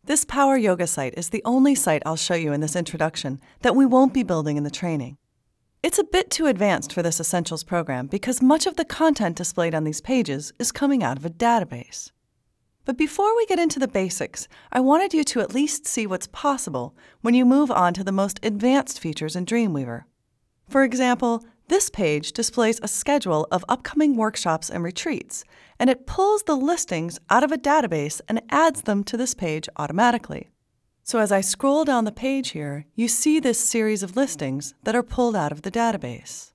This Power Yoga site is the only site I'll show you in this introduction that we won't be building in the training. It's a bit too advanced for this Essentials program because much of the content displayed on these pages is coming out of a database. But before we get into the basics, I wanted you to at least see what's possible when you move on to the most advanced features in Dreamweaver. For example, this page displays a schedule of upcoming workshops and retreats, and it pulls the listings out of a database and adds them to this page automatically. So as I scroll down the page here, you see this series of listings that are pulled out of the database.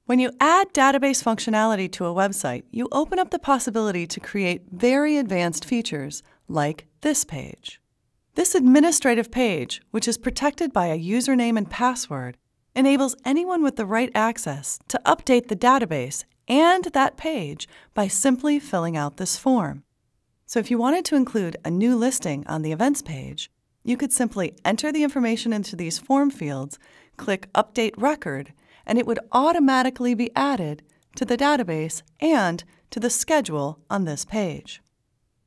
When you add database functionality to a website, you open up the possibility to create very advanced features like this page. This administrative page, which is protected by a username and password, enables anyone with the right access to update the database and that page by simply filling out this form. So if you wanted to include a new listing on the events page, you could simply enter the information into these form fields, click Update Record, and it would automatically be added to the database and to the schedule on this page.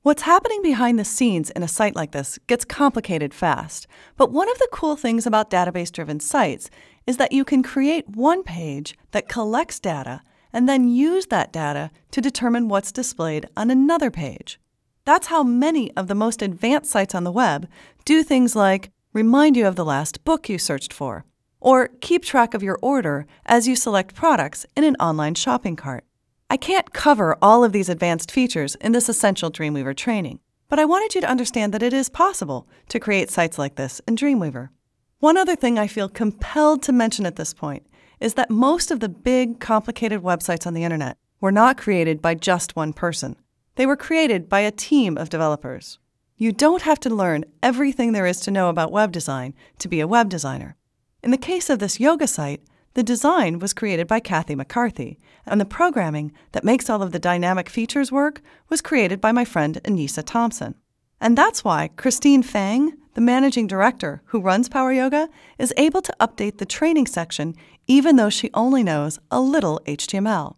What's happening behind the scenes in a site like this gets complicated fast, but one of the cool things about database-driven sites is that you can create one page that collects data and then use that data to determine what's displayed on another page. That's how many of the most advanced sites on the web do things like remind you of the last book you searched for, or keep track of your order as you select products in an online shopping cart. I can't cover all of these advanced features in this essential Dreamweaver training, but I wanted you to understand that it is possible to create sites like this in Dreamweaver. One other thing I feel compelled to mention at this point is that most of the big, complicated websites on the internet were not created by just one person. They were created by a team of developers. You don't have to learn everything there is to know about web design to be a web designer. In the case of this yoga site, the design was created by Kathy McCarthy, and the programming that makes all of the dynamic features work was created by my friend Anissa Thompson. And that's why Christine Fang, the managing director who runs Power Yoga, is able to update the training section even though she only knows a little HTML.